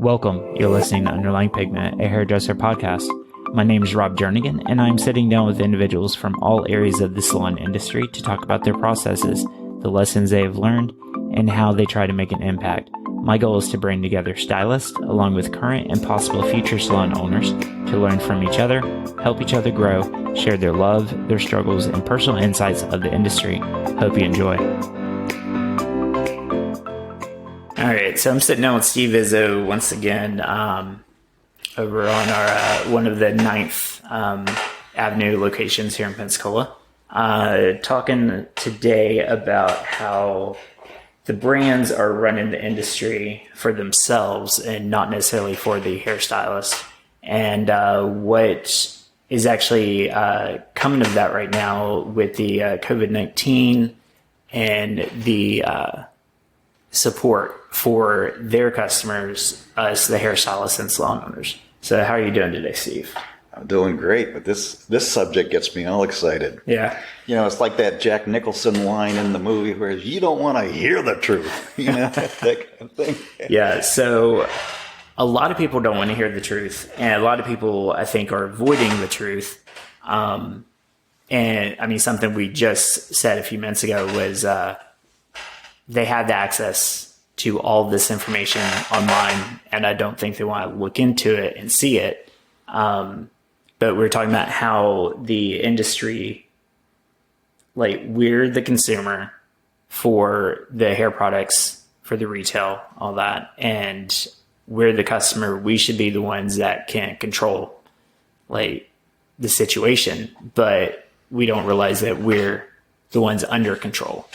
Welcome. You're listening to Underlying Pigment, a hairdresser podcast. My name is Rob Jernigan, and I'm sitting down with individuals from all areas of the salon industry to talk about their processes, the lessons they have learned, and how they try to make an impact. My goal is to bring together stylists, along with current and possible future salon owners, to learn from each other, help each other grow, share their love, their struggles, and personal insights of the industry. Hope you enjoy. All right, so I'm sitting down with Steve Izzo once again over on our one of the 9th Avenue locations here in Pensacola, talking today about how the brands are running the industry for themselves and not necessarily for the hairstylist, and what is actually coming of that right now with the Covid-19 and the support for their customers, us, the hairstylists and salon owners. So how are you doing today, Steve? I'm doing great, but this subject gets me all excited. Yeah. You know, it's like that Jack Nicholson line in the movie where you don't want to hear the truth, you know, that kind of thing. Yeah, so a lot of people don't want to hear the truth, and a lot of people, I think, are avoiding the truth. And I mean, something we just said a few minutes ago was they have the access to all this information online, and I don't think they want to look into it and see it. But we're talking about how the industry, like, we're the consumer for the hair products, for the retail, all that, and we're the customer. We should be the ones that can control, like, the situation, but we don't realize that we're the ones under control.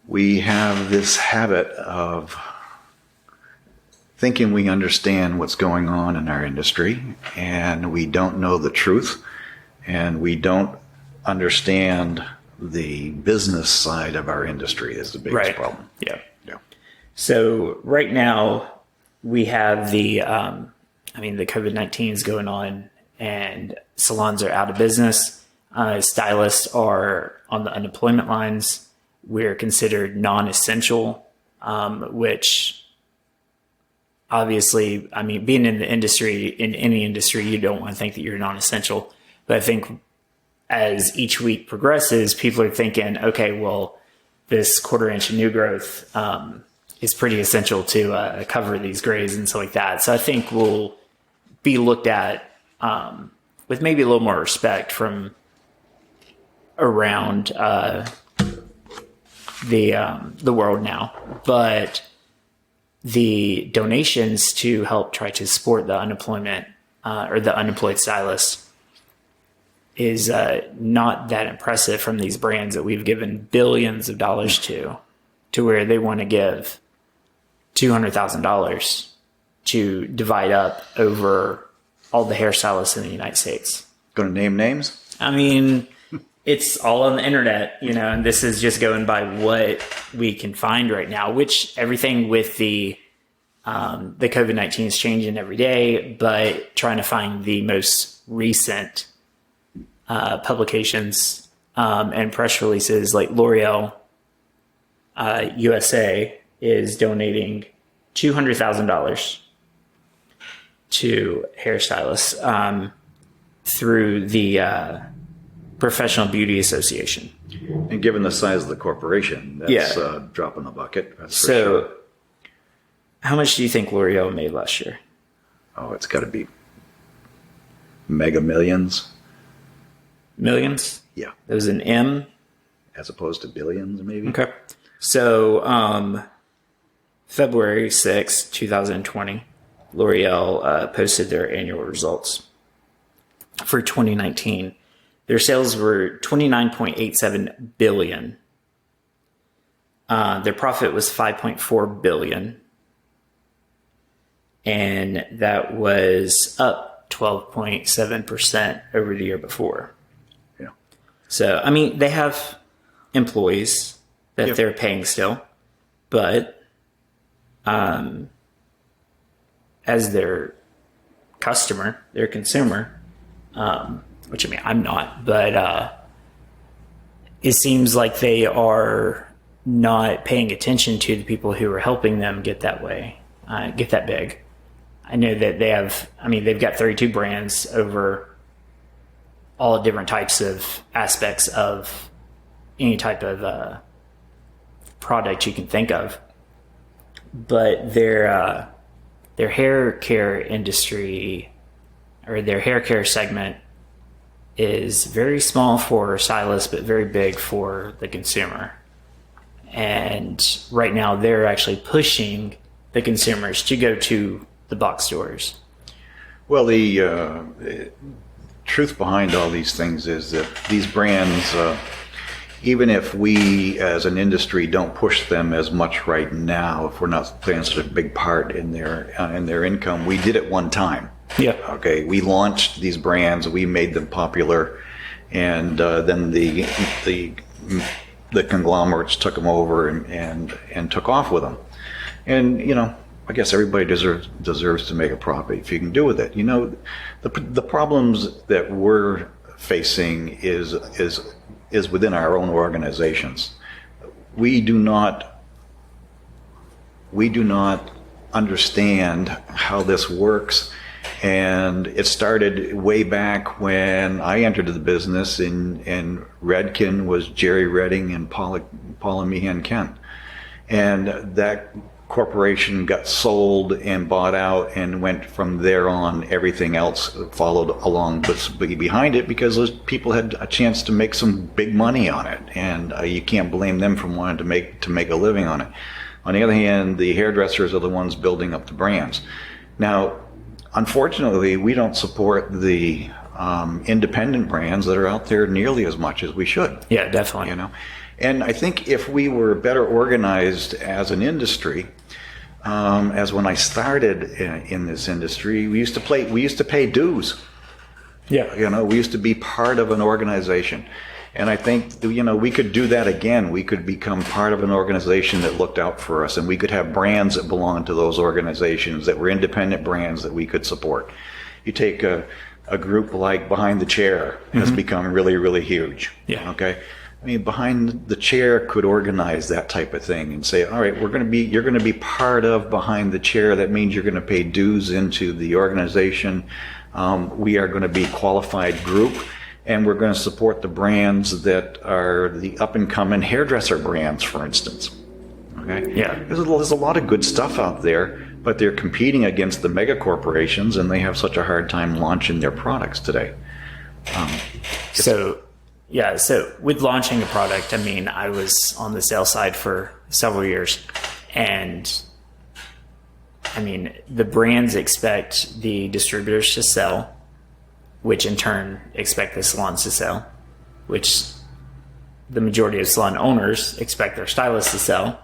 We have this habit of thinking we understand what's going on in our industry, and we don't know the truth, and we don't understand the business side of our industry is the biggest problem. Yeah. So right now we have the COVID-19 is going on, and salons are out of business. Stylists are on the unemployment lines. We're considered non-essential, which obviously, I mean, being in the industry, in any industry, you don't want to think that you're non-essential. But I think as each week progresses, people are thinking, okay, well, this 1/4 inch new growth is pretty essential to cover these grays and stuff like that. So I think we'll be looked at with maybe a little more respect from around the world now. But the donations to help try to support the unemployment or the unemployed stylists is not that impressive from these brands that we've given billions of dollars to where they want to give $200,000 to divide up over all the hairstylists in the United States. Going to name names? I mean, it's all on the internet, you know, and this is just going by what we can find right now, which everything with the COVID-19 is changing every day, but trying to find the most recent publications and press releases, like L'Oreal USA is donating $200,000 to hairstylists through the Professional Beauty Association. And given the size of the corporation, that's a drop in the bucket. That's for sure. How much do you think L'Oreal made last year? Oh, it's got to be mega millions. Millions? Yeah. There was an M? As opposed to billions, maybe. Okay. So, February 6, 2020, L'Oreal posted their annual results for 2019. Their sales were $29.87 billion. Their profit was $5.4 billion. And that was up 12.7% over the year before. Yeah. So, I mean, they have employees that they're paying still, but as their customer, their consumer, which, I mean, I'm not, but it seems like they are not paying attention to the people who are helping them get that way. get that big. I know that they've got 32 brands over all different types of aspects of any type of product you can think of. But their hair care industry, or their hair care segment, is very small for stylists, but very big for the consumer. And right now they're actually pushing the consumers to go to the box stores. Well, the truth behind all these things is that these brands, even if we as an industry don't push them as much right now, if we're not playing such a big part in their income, we did it one time. Yeah. Okay. We launched these brands, we made them popular, and then the conglomerates took them over and took off with them. And I guess everybody deserves to make a profit if you can do with it. The problems that we're facing is within our own organizations. We do not understand how this works, and it started way back when I entered the business, and Redken was Jerry Redding and Paula Meehan Kent, and that corporation got sold and bought out, and went from there on. Everything else followed along behind it, because those people had a chance to make some big money on it, and you can't blame them for wanting to make a living on it. On the other hand, the hairdressers are the ones building up the brands. Now, unfortunately, we don't support the independent brands that are out there nearly as much as we should. Yeah, definitely. And I think if we were better organized as an industry, as when I started in this industry, we used to pay dues. Yeah. We used to be part of an organization. And I think, we could do that again. We could become part of an organization that looked out for us, and we could have brands that belonged to those organizations that were independent brands that we could support. You take a group like Behind the Chair has become really, really huge. Yeah. Okay. I mean, Behind the Chair could organize that type of thing and say, all right, you're going to be part of Behind the Chair. That means you're going to pay dues into the organization. We are going to be a qualified group, and we're going to support the brands that are the up-and-coming hairdresser brands, for instance. Okay? Yeah. There's a lot of good stuff out there, but they're competing against the mega corporations, and they have such a hard time launching their products today. So with launching a product, I was on the sales side for several years, and the brands expect the distributors to sell, which in turn expect the salons to sell, which the majority of salon owners expect their stylists to sell,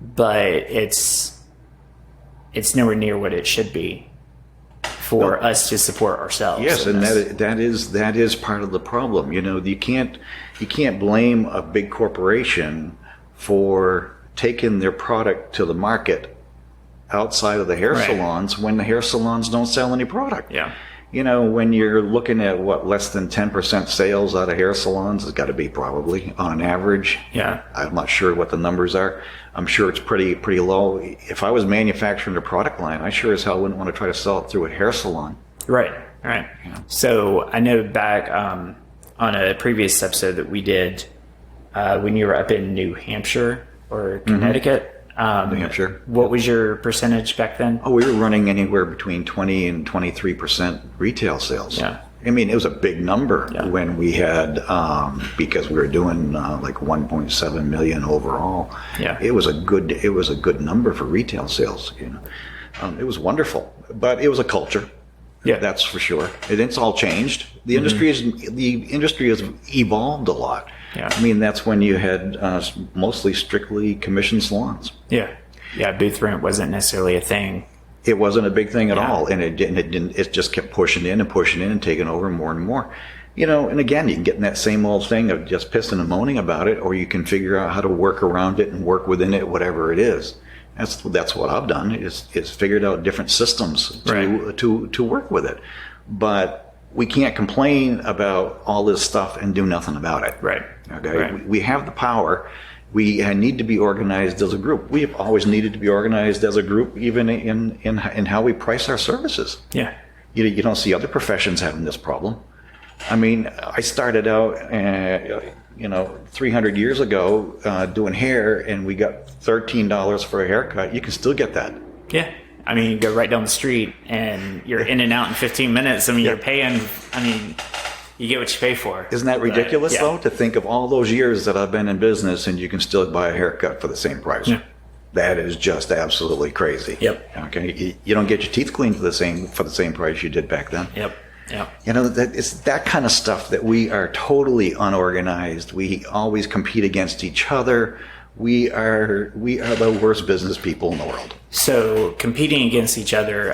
but it's nowhere near what it should be for us to support ourselves. Yes, and that is part of the problem. You can't blame a big corporation for taking their product to the market outside of the hair salons when the hair salons don't sell any product. Yeah. When you're looking at less than 10% sales out of hair salons, it's got to be probably on average. Yeah. I'm not sure what the numbers are. I'm sure it's pretty low. If I was manufacturing a product line, I sure as hell wouldn't want to try to sell it through a hair salon. Right. So I know back on a previous episode that we did when you were up in New Hampshire or Connecticut. New Hampshire. What was your percentage back then? Oh, we were running anywhere between 20 and 23% retail sales. Yeah. It was a big number when we had, because we were doing like 1.7 million overall. Yeah. It was a good number for retail sales. It was wonderful, but it was a culture. Yeah. That's for sure. It's all changed. The industry has evolved a lot. Yeah. That's when you had mostly strictly commission salons. Yeah. Booth rent wasn't necessarily a thing. It wasn't a big thing at all, and it didn't. It just kept pushing in and taking over more and more. And again, you can get in that same old thing of just pissing and moaning about it, or you can figure out how to work around it and work within it, whatever it is. That's what I've done is figured out different systems to work with it. But we can't complain about all this stuff and do nothing about it. Right. Okay. Right. We have the power. We need to be organized as a group. We have always needed to be organized as a group, even in how we price our services. Yeah. You don't see other professions having this problem. I mean, I started out, 300 years ago doing hair, and we got $13 for a haircut. You can still get that. Yeah. I mean, you go right down the street and you're in and out in 15 minutes. I mean, you're paying, you get what you pay for. Isn't that ridiculous, yeah. though, to think of all those years that I've been in business and you can still buy a haircut for the same price? Yeah. That is just absolutely crazy. Yep. Okay. You don't get your teeth cleaned for the same price you did back then. Yep. Yep. It's that kind of stuff that we are totally unorganized. We always compete against each other. We are the worst business people in the world. So competing against each other,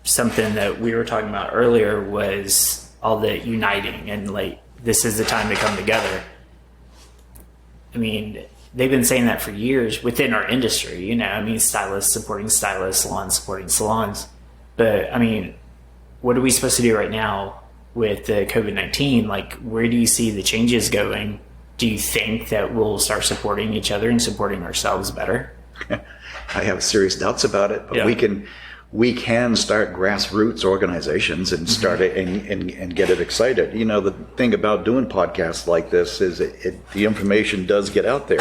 something that we were talking about earlier was all the uniting and like, this is the time to come together. I mean, they've been saying that for years within our industry, stylists supporting stylists, salons supporting salons. But I mean, what are we supposed to do right now with the COVID-19? Like, where do you see the changes going? Do you think that we'll start supporting each other and supporting ourselves better? I have serious doubts about it, but we can start grassroots organizations and start it and get it excited. The thing about doing podcasts like this is the information does get out there,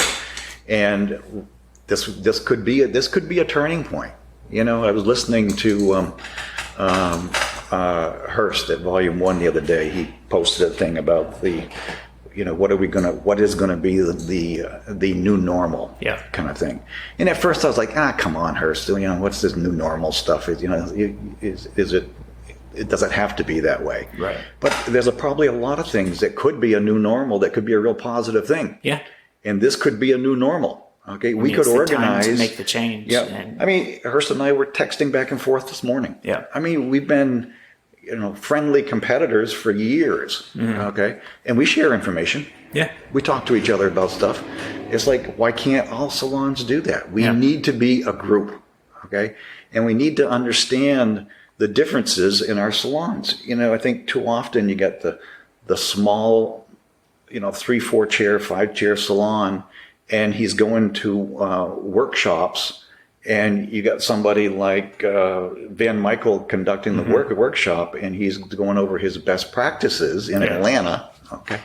and this could be a turning point. I was listening to Hearst at Volume 1 the other day. He posted a thing about what is going to be the new normal kind of thing. And at first I was like, come on, Hearst, what's this new normal stuff? Does it have to be that way? Right. But there's probably a lot of things that could be a new normal that could be a real positive thing. Yeah. And this could be a new normal. Okay, we could organize to make the change. Yeah. Hearst and I were texting back and forth this morning. Yeah. We've been friendly competitors for years. Okay, and we share information. Yeah. We talk to each other about stuff. It's like, why can't all salons do that? We need to be a group. Okay, and we need to understand the differences in our salons. I think too often you get the small, 3-4 chair, 5-chair salon, and he's going to workshops, and you got somebody like Van Michael conducting the workshop, and he's going over his best practices in Atlanta. Okay,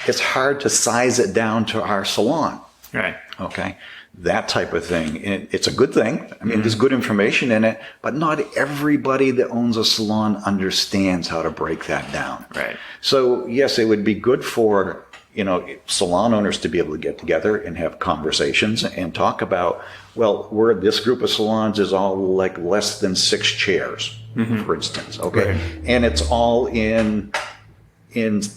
it's hard to size it down to our salon. Right. Okay, that type of thing. And it's a good thing. There's good information in it, but not everybody that owns a salon understands how to break that down. Right. So yes, it would be good for salon owners to be able to get together and have conversations and talk about, where this group of salons is all like less than 6 chairs, for instance. Okay. Right. And it's all in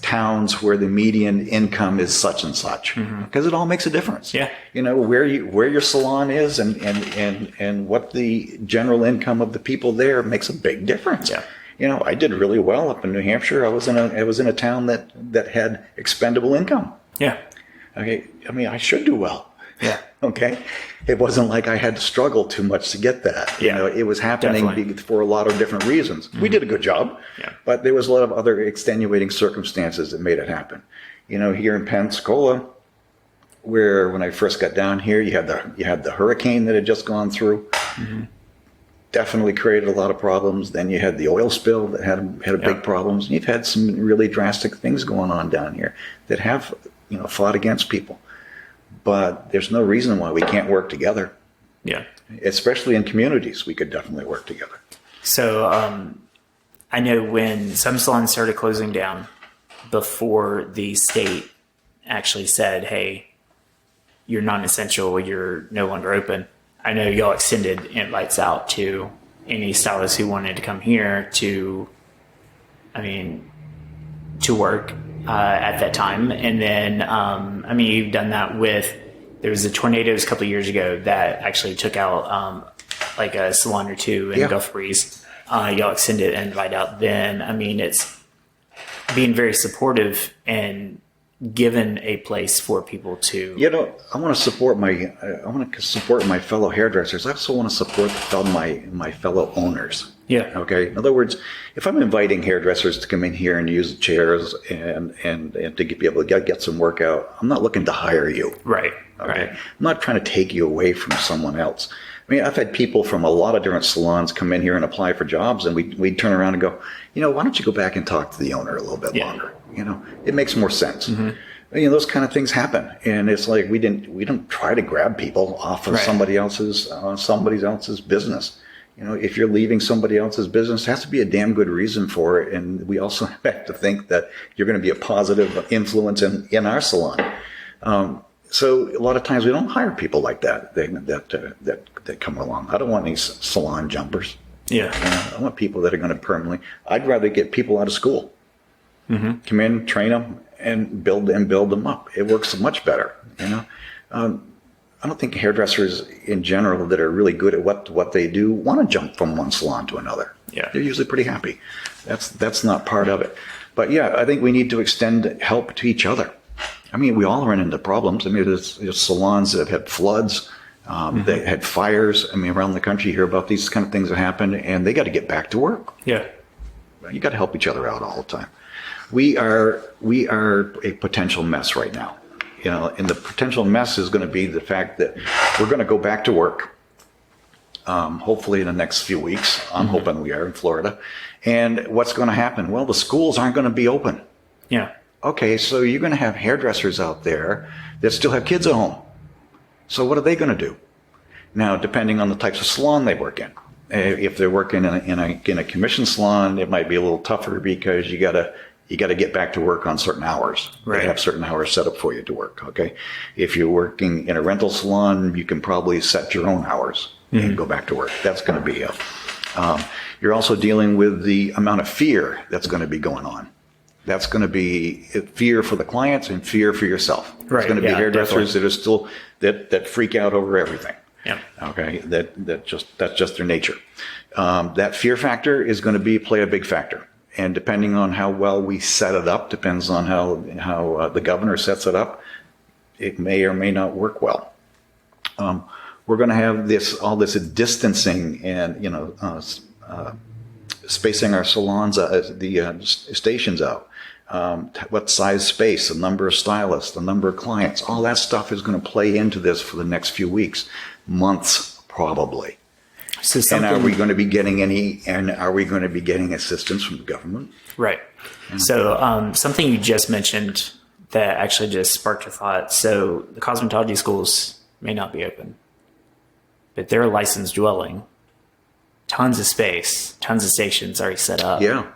towns where the median income is such and such, because it all makes a difference. Yeah. Where your salon is and what the general income of the people there makes a big difference. Yeah. I did really well up in New Hampshire. I was in a town that had expendable income. Yeah. Okay. I should do well. Yeah. Okay. It wasn't like I had to struggle too much to get that. Yeah. It was happening for a lot of different reasons. We did a good job. Yeah. But there was a lot of other extenuating circumstances that made it happen. Here in Pensacola, where when I first got down here, you had the hurricane that had just gone through. Definitely created a lot of problems. Then you had the oil spill that had big problems. You've had some really drastic things going on down here that have fought against people. But there's no reason why we can't work together. Yeah. Especially in communities, we could definitely work together. So I know when some salons started closing down before the state actually said, hey, you're non-essential, you're no longer open. I know y'all extended invites out to any stylists who wanted to come here to work at that time. And then, you've done that there was a tornadoes a couple of years ago that actually took out like a salon or two in Gulf Breeze. Y'all extended an invite out then. It's being very supportive and given a place for people to. You know, I want to support my fellow hairdressers. I also want to support my fellow owners. Yeah. Okay. In other words, if I'm inviting hairdressers to come in here and use the chairs and to be able to get some work out, I'm not looking to hire you. Right. Okay. Right. I'm not trying to take you away from someone else. I mean, I've had people from a lot of different salons come in here and apply for jobs, and we'd turn around and go, why don't you go back and talk to the owner a little bit longer? It makes more sense. Mm-hmm. Those kind of things happen, and it's like we don't try to grab people off of somebody else's business. If you're leaving somebody else's business, there has to be a damn good reason for it, and we also have to think that you're going to be a positive influence in our salon. So a lot of times we don't hire people like that come along. I don't want any salon jumpers. Yeah. I want people that are going to permanently. I'd rather get people out of school, come in, train them, and build them up. It works much better. I don't think hairdressers in general that are really good at what they do want to jump from one salon to another. Yeah. They're usually pretty happy. That's not part of it. But yeah, I think we need to extend help to each other. I mean, we all run into problems. I mean, there's salons that have had floods, they had fires. I mean, around the country, you hear about these kind of things that happen, and they got to get back to work. Yeah. You got to help each other out all the time. We are a potential mess right now. And the potential mess is going to be the fact that we're going to go back to work, hopefully in the next few weeks. I'm hoping we are in Florida. And what's going to happen? Well, the schools aren't going to be open. Yeah. Okay, so you're going to have hairdressers out there that still have kids at home. So what are they going to do? Now, depending on the types of salon they work in. If they're working in a commission salon, it might be a little tougher because you got to get back to work on certain hours. Right. They have certain hours set up for you to work, okay? If you're working in a rental salon, you can probably set your own hours and go back to work. That's going to be you're also dealing with the amount of fear that's going to be going on. That's going to be fear for the clients and fear for yourself. Right. It's going to be hairdressers definitely. that are still that freak out over everything. Yeah. Okay. That's just their nature. That fear factor is going to play a big factor. And depending on how well we set it up, depends on how the governor sets it up, it may or may not work well. We're going to have all this distancing and spacing our salons, the stations out. What size space, the number of stylists, the number of clients, all that stuff is going to play into this for the next few weeks, months probably. So are we going to be getting assistance from the government? Right. So something you just mentioned that actually just sparked a thought. So the cosmetology schools may not be open, but they're a licensed dwelling, tons of space, tons of stations already set up. Yeah.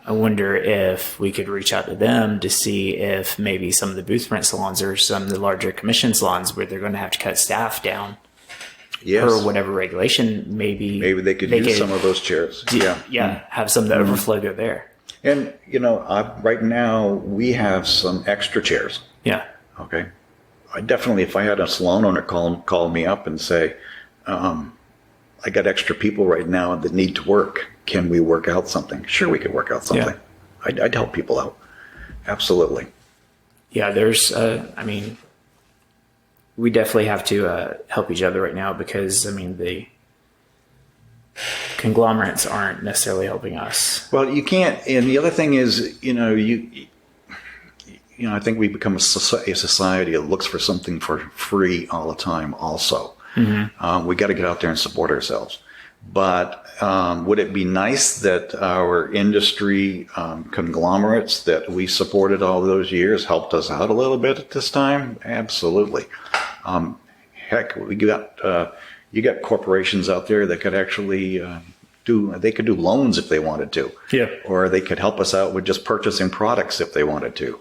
I wonder if we could reach out to them to see if maybe some of the booth rent salons or some of the larger commission salons where they're going to have to cut staff down. Yes. Or whatever regulation, maybe they could use some of those chairs. Have some of the overflow go there. And right now we have some extra chairs. Yeah. Okay. I definitely, if I had a salon owner call me up and say, I got extra people right now that need to work. Can we work out something? Sure, we could work out something. Yeah. I'd help people out. Absolutely. Yeah, we definitely have to help each other right now because, the conglomerates aren't necessarily helping us. Well, you can't. And the other thing is, I think we become a society that looks for something for free all the time also. Mm-hmm. We got to get out there and support ourselves. But would it be nice that our industry conglomerates that we supported all those years helped us out a little bit at this time? Absolutely. Heck, you got corporations out there that could actually do loans if they wanted to. Yeah. Or they could help us out with just purchasing products if they wanted to.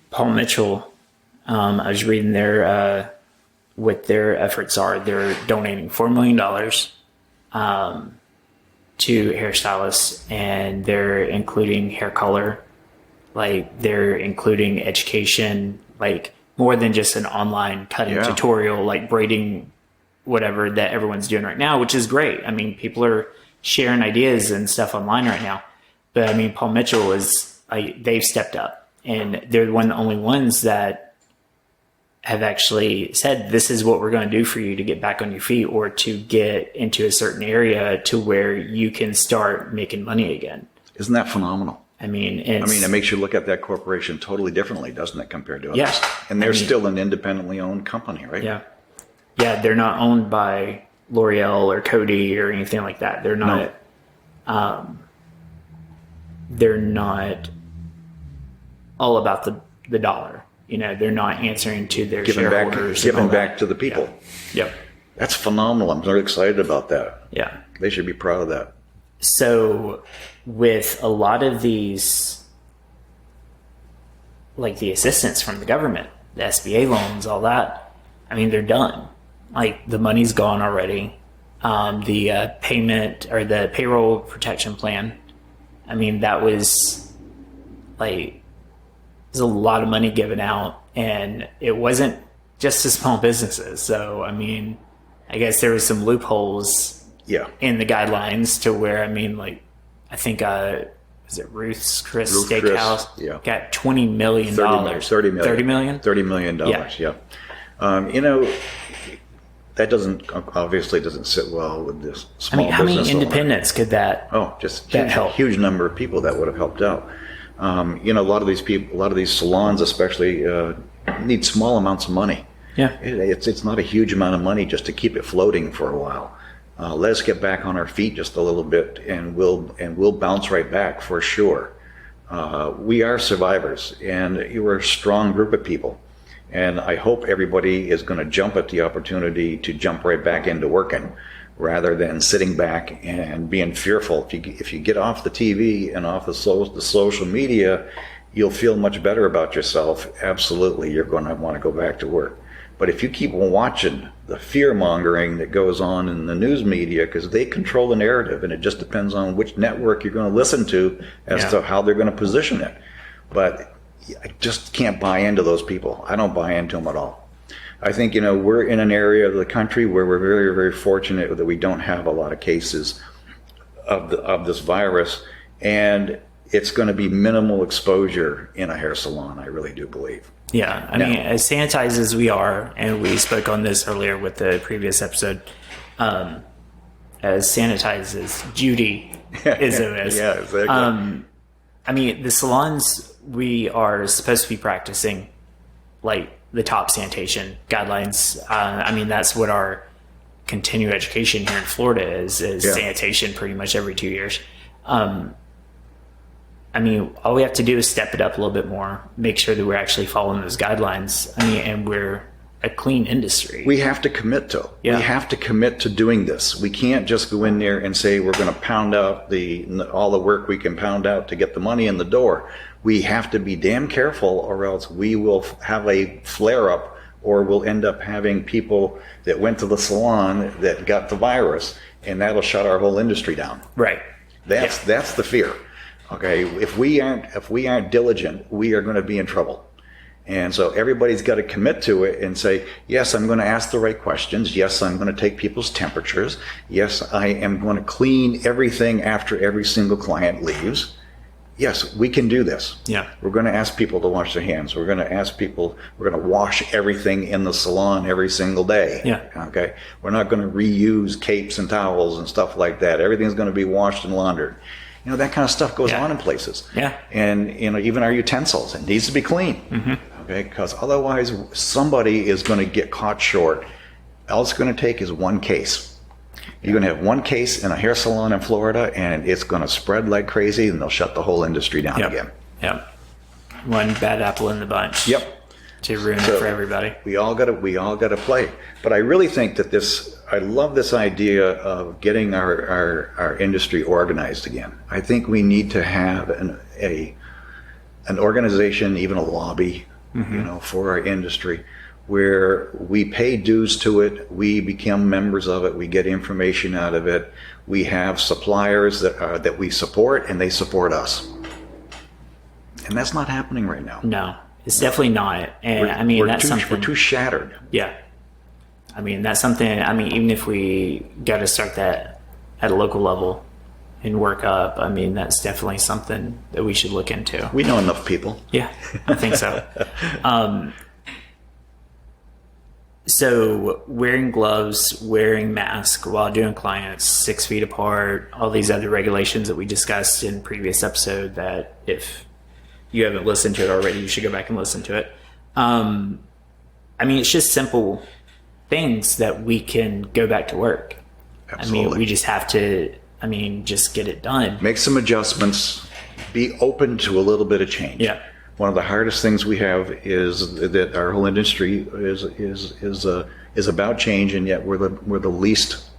Paul Mitchell, I was reading what their efforts are. They're donating $4 million to hairstylists, and they're including hair color, they're including education, more than just an online cutting tutorial, braiding, whatever that everyone's doing right now, which is great. People are sharing ideas and stuff online right now. But Paul Mitchell they've stepped up. And they're the only ones that have actually said, this is what we're going to do for you to get back on your feet, or to get into a certain area to where you can start making money again. Isn't that phenomenal? I mean, it makes you look at that corporation totally differently, doesn't it, compared to others? Yeah. And they're still an independently owned company, right? Yeah. Yeah, they're not owned by L'Oreal or Coty or anything like that. They're not. No. They're not all about the dollar. You know, they're not answering to their shareholders. Giving back to the people. Yeah. Yep. That's phenomenal. I'm very excited about that. Yeah. They should be proud of that. So with a lot of these, like the assistance from the government, the SBA loans, all that, I mean, they're done. Like, the money's gone already. The payment or the payroll protection plan, I mean, that was like, there's a lot of money given out, and it wasn't just to small businesses. So, I mean, I guess there was some loopholes in the guidelines to where, I mean, like, I think, is it Ruth's Chris Steakhouse? Got $20 million. $30 million. $30 million? $30 million, yeah. You know, that obviously doesn't sit well with this small business. How many independents could that? Oh, just a huge number of people that would have helped out. You know, a lot of these salons, especially, need small amounts of money. Yeah, it's not a huge amount of money just to keep it floating for a while. Let us get back on our feet just a little bit, and we'll bounce right back for sure. We are survivors, and you're a strong group of people. And I hope everybody is going to jump at the opportunity to jump right back into working, rather than sitting back and being fearful. If you get off the TV and off the social media, you'll feel much better about yourself. Absolutely, you're going to want to go back to work. But if you keep watching the fear mongering that goes on in the news media, because they control the narrative, and it just depends on which network you're going to listen to as to how they're going to position it. But I just can't buy into those people. I don't buy into them at all. I think, you know, we're in an area of the country where we're very, very fortunate that we don't have a lot of cases of this virus, and it's going to be minimal exposure in a hair salon, I really do believe. Yeah, I mean, as sanitized as we are, and we spoke on this earlier with the previous episode, as sanitized as Judy Izzo is. Yeah, exactly. I mean, the salons, we are supposed to be practicing like the top sanitation guidelines. I mean, that's what our continuing education here in Florida is sanitation pretty much every 2 years. I mean, all we have to do is step it up a little bit more, make sure that we're actually following those guidelines. I mean, and we're a clean industry. We have to commit to. Yeah. We have to commit to doing this. We can't just go in there and say we're going to pound out all the work we can pound out to get the money in the door. We have to be damn careful, or else we will have a flare-up, or we'll end up having people that went to the salon that got the virus, and that'll shut our whole industry down. Right. That's the fear. Okay, if we aren't diligent, we are going to be in trouble. And so everybody's got to commit to it and say, yes, I'm going to ask the right questions. Yes, I'm going to take people's temperatures. Yes, I am going to clean everything after every single client leaves. Yes, we can do this. Yeah. We're going to ask people to wash their hands. We're going to wash everything in the salon every single day. Yeah. Okay. We're not going to reuse capes and towels and stuff like that. Everything's going to be washed and laundered. You know, that kind of stuff goes on in places. Yeah. And, you know, even our utensils, it needs to be clean. Mm-hmm. Okay. Because otherwise somebody is going to get caught short. All it's going to take is one case. You're going to have one case in a hair salon in Florida, and it's going to spread like crazy, and they'll shut the whole industry down again. Yep. One bad apple in the bunch. Yep. To ruin it for everybody. We all got to play. But I really think that I love this idea of getting our industry organized again. I think we need to have an organization, even a lobby, mm-hmm. you know, for our industry, where we pay dues to it, we become members of it, we get information out of it, we have suppliers that we support, and they support us. And that's not happening right now. No, it's definitely not. And we're too shattered. Yeah. I mean, that's something, even if we got to start that at a local level, and work up, I mean, that's definitely something that we should look into. We know enough people. Yeah, I think so. So wearing gloves, wearing masks while doing clients, 6 feet apart, all these other regulations that we discussed in previous episode that if you haven't listened to it already, you should go back and listen to it. I mean, it's just simple things that we can go back to work. Absolutely. I mean, we just have to, just get it done. Make some adjustments. Be open to a little bit of change. Yeah. One of the hardest things we have is that our whole industry is about change, and yet we're the least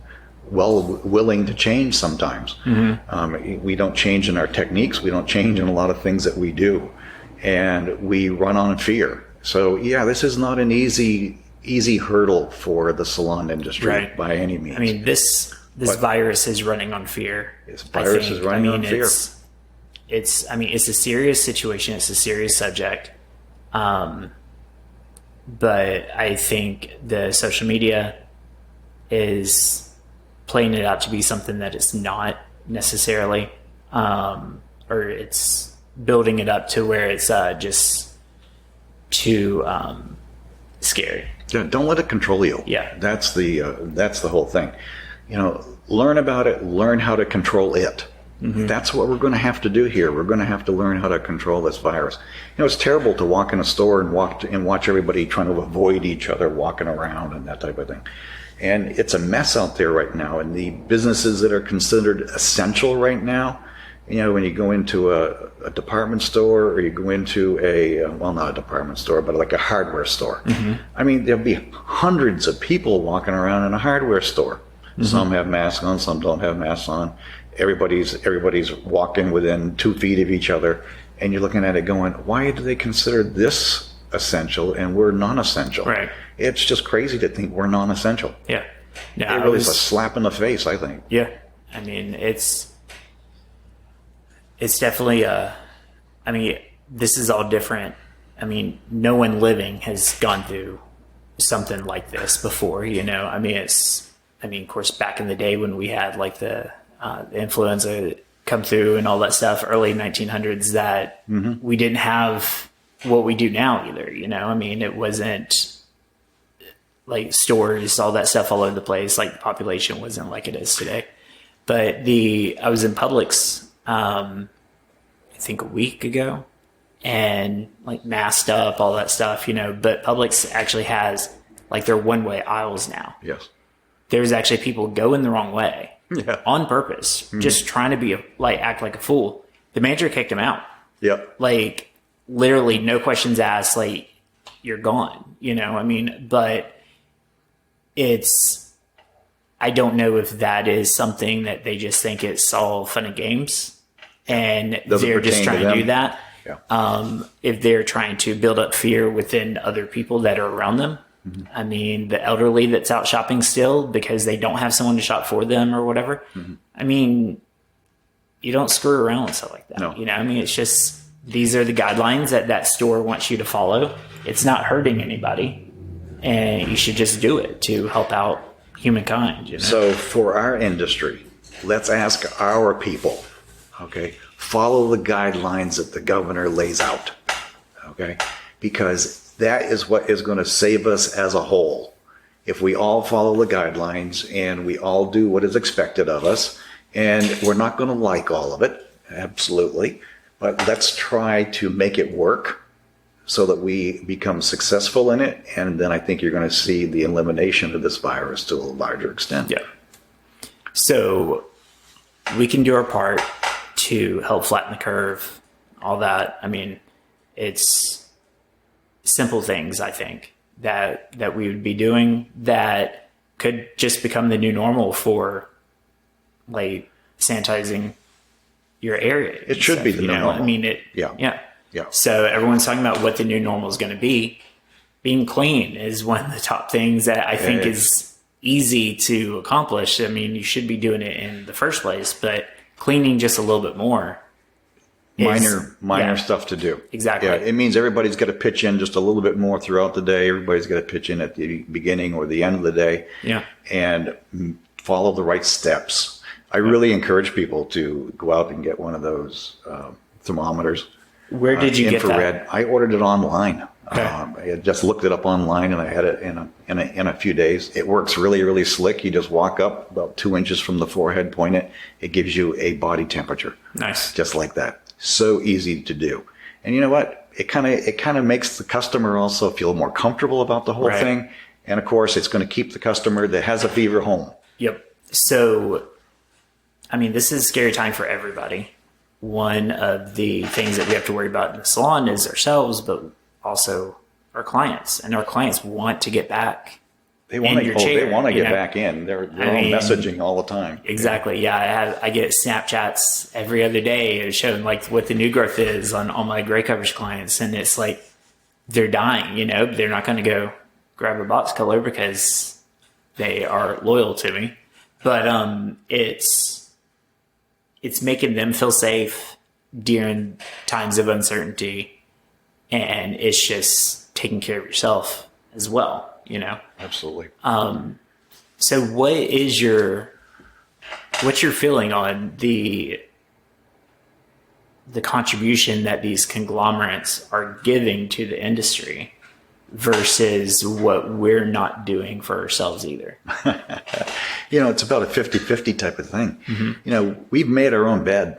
willing to change sometimes. We don't change in our techniques. We don't change in a lot of things that we do, and we run on fear. So yeah, this is not an easy hurdle for the salon industry by any means. I mean, this virus is running on fear. This virus is running on fear. It's a serious situation. It's a serious subject. But I think the social media is playing it out to be something that it's not necessarily, or it's building it up to where it's just too scary. Yeah, don't let it control you. Yeah, that's the whole thing. Learn about it. Learn how to control it. That's what we're going to have to do here. We're going to have to learn how to control this virus. It's terrible to walk in a store and watch everybody trying to avoid each other walking around and that type of thing. And it's a mess out there right now. And the businesses that are considered essential right now, when you go into a department store, or you go into not a department store, but like a hardware store. I mean, there'll be hundreds of people walking around in a hardware store. Some have masks on, some don't have masks on. Everybody's walking within 2 feet of each other, and you're looking at it going, why do they consider this essential and we're non-essential? Right. It's just crazy to think we're non-essential. Yeah. It really is a slap in the face, I think. Yeah. I mean, it's definitely this is all different. I mean, no one living has gone through something like this before, of course, back in the day when we had like the influenza come through and all that stuff, early 1900s, that we didn't have what we do now either. It wasn't like stores, all that stuff all over the place. Like the population wasn't like it is today. But I was in Publix, I think a week ago, and like masked up, all that stuff, but Publix actually has like their one-way aisles now. Yes. There's actually people going the wrong way. Yeah. On purpose, just trying to act like a fool. The manager kicked him out. Yep. Like literally no questions asked, like you're gone, but I don't know if that is something that they just think it's all fun and games and they're just trying to do that. Yeah. If they're trying to build up fear within other people that are around them. The elderly that's out shopping still because they don't have someone to shop for them or whatever. You don't screw around with stuff like that. No. It's just, these are the guidelines that store wants you to follow. It's not hurting anybody, and you should just do it to help out humankind. So for our industry, let's ask our people, okay, follow the guidelines that the governor lays out, okay, because that is what is going to save us as a whole. If we all follow the guidelines and we all do what is expected of us, and we're not going to like all of it, absolutely, but let's try to make it work so that we become successful in it, and then I think you're going to see the elimination of this virus to a larger extent. Yeah. So we can do our part to help flatten the curve, all that. It's simple things, I think, that we would be doing that could just become the new normal for like sanitizing your area. It should be the new normal. Yeah. So everyone's talking about what the new normal is going to be. Being clean is one of the top things that I think is easy to accomplish. You should be doing it in the first place, but cleaning just a little bit more. Minor stuff to do. Exactly. Yeah, it means everybody's got to pitch in just a little bit more throughout the day. Everybody's got to pitch in at the beginning or the end of the day. Yeah. And follow the right steps. I really encourage people to go out and get one of those thermometers. Where did you infrared. get that? I ordered it online. Okay. I had just looked it up online, and I had it in a few days. It works really, really slick. You just walk up about 2 inches from the forehead, point it. It gives you a body temperature. Nice. Just like that. So easy to do. And you know what? It kind of makes the customer also feel more comfortable about the whole Right. thing. And of course, it's going to keep the customer that has a fever home. Yep. So, I mean, this is a scary time for everybody. One of the things that we have to worry about in the salon is ourselves, but also our clients. And our clients want to get back. They want to get you know? back in. They're I all mean, messaging all the time. Exactly. Yeah. I get Snapchats every other day showing like what the new growth is on all my gray coverage clients. And it's like, they're dying, you know, they're not going to go grab a box color because they are loyal to me. But it's making them feel safe during times of uncertainty, and it's just taking care of yourself as well, you know. Absolutely. So what's your feeling on the contribution that these conglomerates are giving to the industry versus what we're not doing for ourselves either? You know, it's about a 50-50 type of thing. Mm-hmm. You know, we've made our own bed.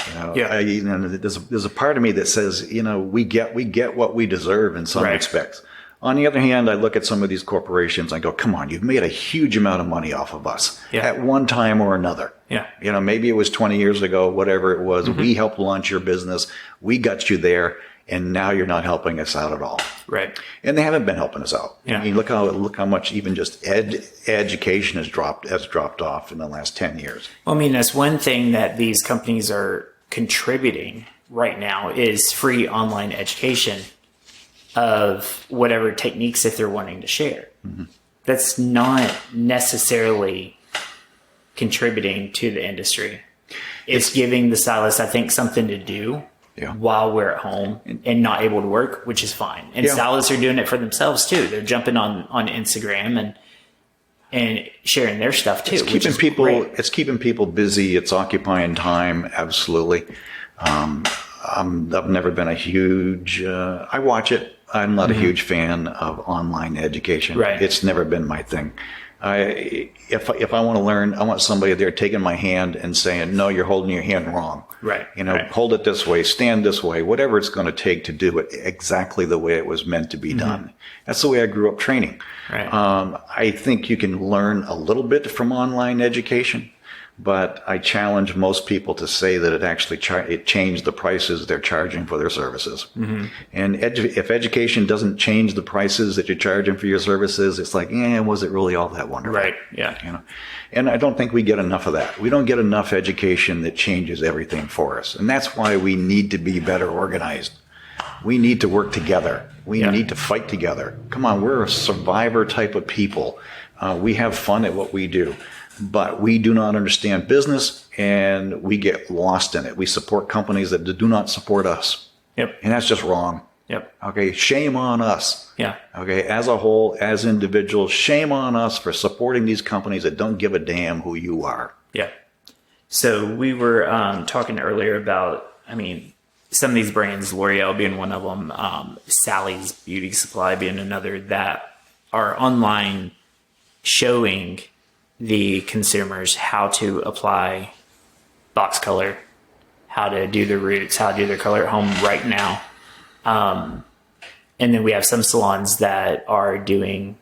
You know, there's a part of me that says, you know, we get what we deserve in some respects. On the other hand, I look at some of these corporations, I go, come on, you've made a huge amount of money off of us at one time or another. Yeah. You know, maybe it was 20 years ago, whatever it was. Mm-hmm. We helped launch your business. We got you there. And now you're not helping us out at all. Right. And they haven't been helping us out. Yeah. I mean, look how much even just education has dropped off in the last 10 years. Well, I mean, that's one thing that these companies are contributing right now is free online education of whatever techniques that they're wanting to share. Mm-hmm. That's not necessarily contributing to the industry. It's giving the stylist, I think, something to do while we're at home and not able to work, which is fine. And stylists are doing it for themselves too. They're jumping on Instagram and sharing their stuff too. It's keeping people busy. It's occupying time. Absolutely. I've never been a huge, I watch it. I'm not a huge fan of online education. Right. It's never been my thing. If I want to learn, I want somebody there taking my hand and saying, no, you're holding your hand wrong. Right. You know, hold it this way, stand this way, whatever it's going to take to do it exactly the way it was meant to be done. That's the way I grew up training. Right. I think you can learn a little bit from online education, but I challenge most people to say that it actually it changed the prices they're charging for their services. Mm-hmm. And if education doesn't change the prices that you're charging for your services, it's like, was it really all that wonderful? Right. Yeah. You know, and I don't think we get enough of that. We don't get enough education that changes everything for us, and that's why we need to be better organized. We need to work together. We need to fight together. Come on, we're a survivor type of people. We have fun at what we do. But we do not understand business, and we get lost in it. We support companies that do not support us. Yep. And that's just wrong. Yep. Okay, shame on us. Yeah. Okay, as a whole, as individuals, shame on us for supporting these companies that don't give a damn who you are. Yeah. So we were talking earlier about, I mean, some of these brands, L'Oreal being one of them, Sally's Beauty Supply being another, that are online showing the consumers how to apply box color, how to do their roots, how to do their color at home right now. And then we have some salons that are doing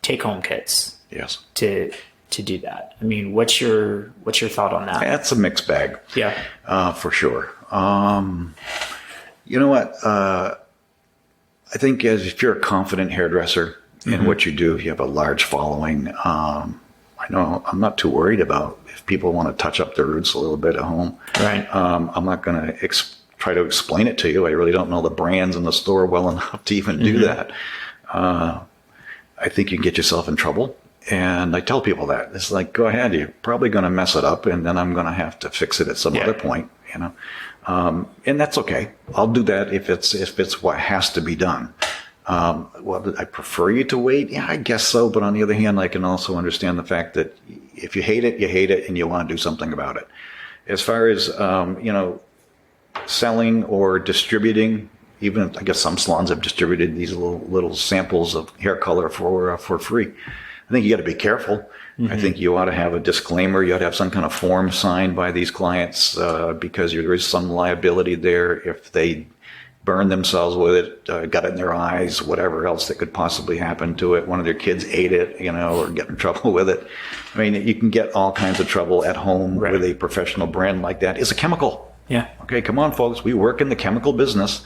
take-home kits. Yes. To do that. I mean, what's your thought on that? That's a mixed bag. Yeah. For sure. You know what? I think if you're a confident hairdresser in what you do, if you have a large following, I know I'm not too worried about if people want to touch up their roots a little bit at home. Right. I'm not going to try to explain it to you. I really don't know the brands in the store well enough to even do that. I think you can get yourself in trouble. And I tell people that. It's like, go ahead, you're probably going to mess it up, and then I'm going to have to fix it at some other point, you know. And that's okay. I'll do that if it's what has to be done. Well, I prefer you to wait. Yeah, I guess so. But on the other hand, I can also understand the fact that if you hate it, and you want to do something about it. As far as, selling or distributing, even I guess some salons have distributed these little samples of hair color for free. I think you got to be careful. I think you ought to have a disclaimer. You ought to have some kind of form signed by these clients because there is some liability there if they burn themselves with it, got it in their eyes, whatever else that could possibly happen to it. One of their kids ate it, or get in trouble with it. I mean, you can get all kinds of trouble at home with a professional brand like that. It's a chemical. Yeah. Okay, come on, folks. We work in the chemical business.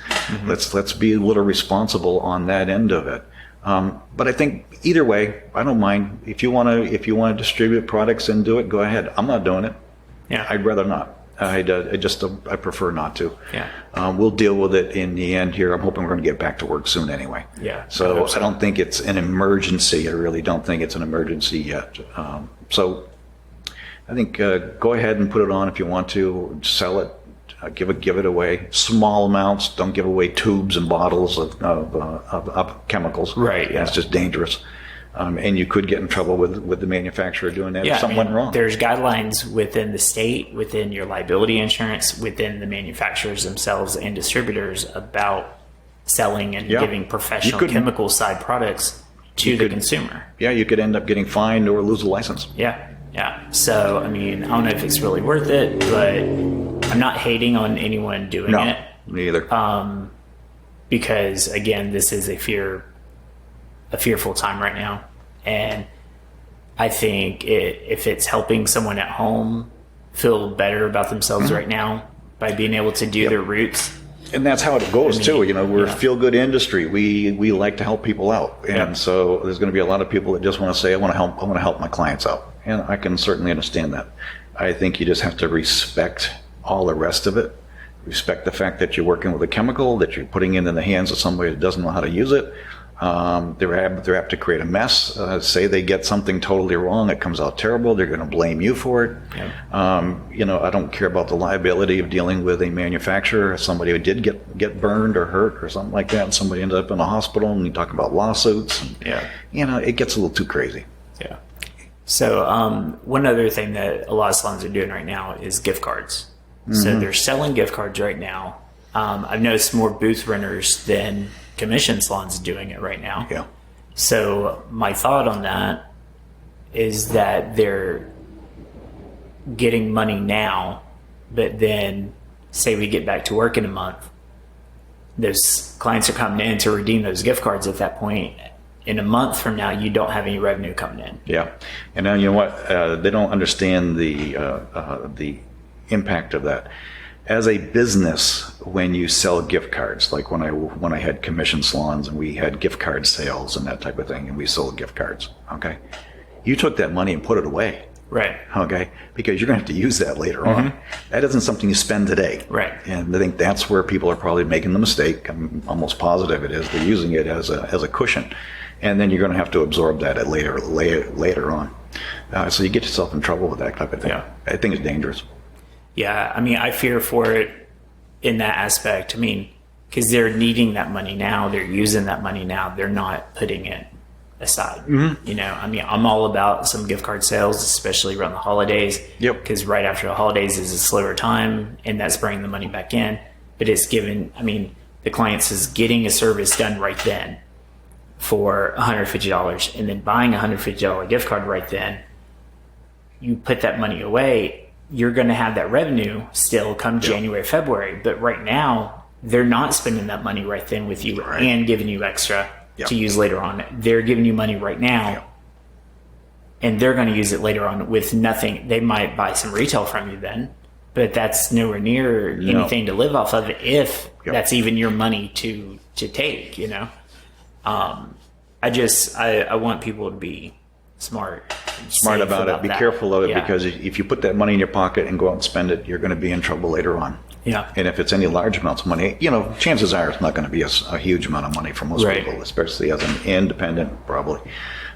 Let's be a little responsible on that end of it. But I think either way, I don't mind. If you want to distribute products and do it, go ahead. I'm not doing it. Yeah. I'd rather not. I prefer not to. Yeah. We'll deal with it in the end here. I'm hoping we're going to get back to work soon anyway. Yeah. So I don't think it's an emergency. I really don't think it's an emergency yet. So I think go ahead and put it on if you want to. Sell it. Give it away. Small amounts. Don't give away tubes and bottles of chemicals. Right. Yeah. It's just dangerous. And you could get in trouble with the manufacturer doing that if something went wrong. There's guidelines within the state, within your liability insurance, within the manufacturers themselves and distributors about selling and giving professional chemical side products to the consumer. Yeah, you could end up getting fined or lose a license. Yeah. Yeah. So, I mean, I don't know if it's really worth it, but I'm not hating on anyone doing it. No, me either. Because, again, this is a fearful time right now. And I think if it's helping someone at home feel better about themselves right now by being able to do their roots. And that's how it goes too. We're a feel-good industry. We like to help people out. And so there's going to be a lot of people that just want to say, I want to help my clients out. And I can certainly understand that. I think you just have to respect all the rest of it. Respect the fact that you're working with a chemical, that you're putting it in the hands of somebody that doesn't know how to use it. They're apt to create a mess. Say they get something totally wrong, it comes out terrible, they're going to blame you for it. Yeah. I don't care about the liability of dealing with a manufacturer, somebody who did get burned or hurt or something like that, and somebody ended up in a hospital, and you talk about lawsuits. And, it gets a little too crazy. Yeah. So one other thing that a lot of salons are doing right now is gift cards. So they're selling gift cards right now. I've noticed more booth renters than commission salons doing it right now. Yeah. So my thought on that is that they're getting money now, but then say we get back to work in a month, those clients are coming in to redeem those gift cards at that point. In a month from now, you don't have any revenue coming in. Yeah. And now, you know what? They don't understand the impact of that. As a business, when you sell gift cards, like when I had commission salons and we had gift card sales and that type of thing, and we sold gift cards, okay? You took that money and put it away. Right. Okay? Because you're going to have to use that later on. That isn't something you spend today. Right. And I think that's where people are probably making the mistake. I'm almost positive it is. They're using it as a cushion. And then you're going to have to absorb that later on. So you get yourself in trouble with that type of thing. Yeah. I think it's dangerous. Yeah, I mean, I fear for it in that aspect. I mean, because they're needing that money now, they're using that money now, they're not putting it aside. I mean, I'm all about some gift card sales, especially around the holidays. Yep. Because right after the holidays is a slower time, and that's bringing the money back in. But it's the clients is getting a service done right then for $150, and then buying a $150 gift card right then. You put that money away, you're going to have that revenue still come January, February. But right now, they're not spending that money right then with you and giving you extra to use later on. They're giving you money right now, and they're going to use it later on with nothing. They might buy some retail from you then, but that's nowhere near anything to live off of if that's even your money to take, I want people to be smart about it. Be careful of it, because if you put that money in your pocket and go out and spend it, you're going to be in trouble later on. Yeah. And if it's any large amounts of money, chances are it's not going to be a huge amount of money for most people, especially as an independent, probably.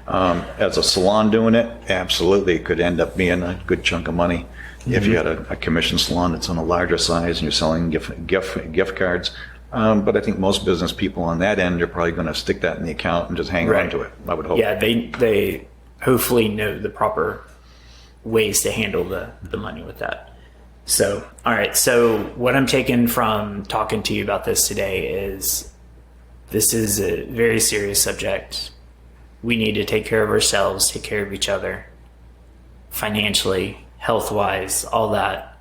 As a salon doing it, absolutely, it could end up being a good chunk of money. If you had a commission salon that's on a larger size and you're selling gift cards, But I think most business people on that end are probably going to stick that in the account and just hang on to it. I would hope. Yeah, they hopefully know the proper ways to handle the money with that. So, all right. So what I'm taking from talking to you about this today is this is a very serious subject. We need to take care of ourselves, take care of each other, financially, health-wise, all that,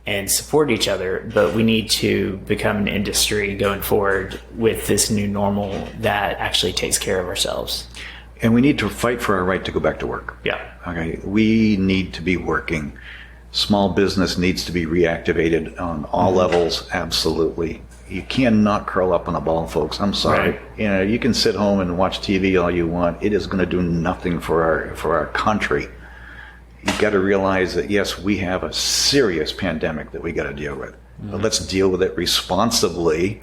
and support each other. But we need to become an industry going forward with this new normal that actually takes care of ourselves. And we need to fight for our right to go back to work. Yeah. Okay. We need to be working. Small business needs to be reactivated on all levels. Absolutely. You cannot curl up on a ball, folks. I'm sorry. Right. You can sit home and watch TV all you want. It is going to do nothing for our country. You've got to realize that, yes, we have a serious pandemic that we got to deal with. But let's deal with it responsibly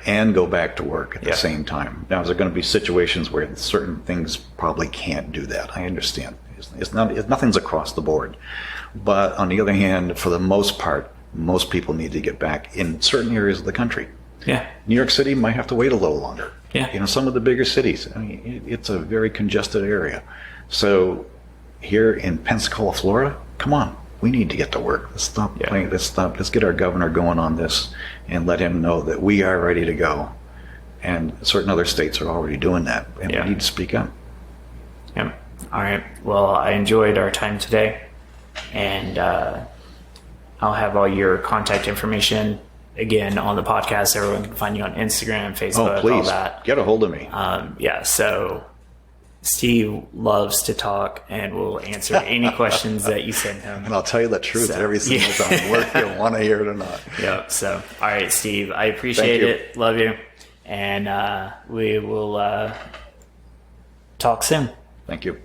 and go back to work at the same time. Now, is there going to be situations where certain things probably can't do that? I understand. Nothing's across the board. But on the other hand, for the most part, most people need to get back in certain areas of the country. Yeah. New York City might have to wait a little longer. Yeah. Some of the bigger cities, I mean, it's a very congested area. So here in Pensacola, Florida, come on, we need to get to work. Let's stop playing. Let's get our governor going on this and let him know that we are ready to go. And certain other states are already doing that, and we need to speak up. Yeah. All right. Well, I enjoyed our time today, and I'll have all your contact information again on the podcast. Everyone can find you on Instagram, Facebook, all that. Get a hold of me. So Steve loves to talk and will answer any questions that you send him. And I'll tell you the truth every single time, whether you want to hear it or not. Yeah. So, all right, Steve, I appreciate it. Love you. And we will talk soon. Thank you.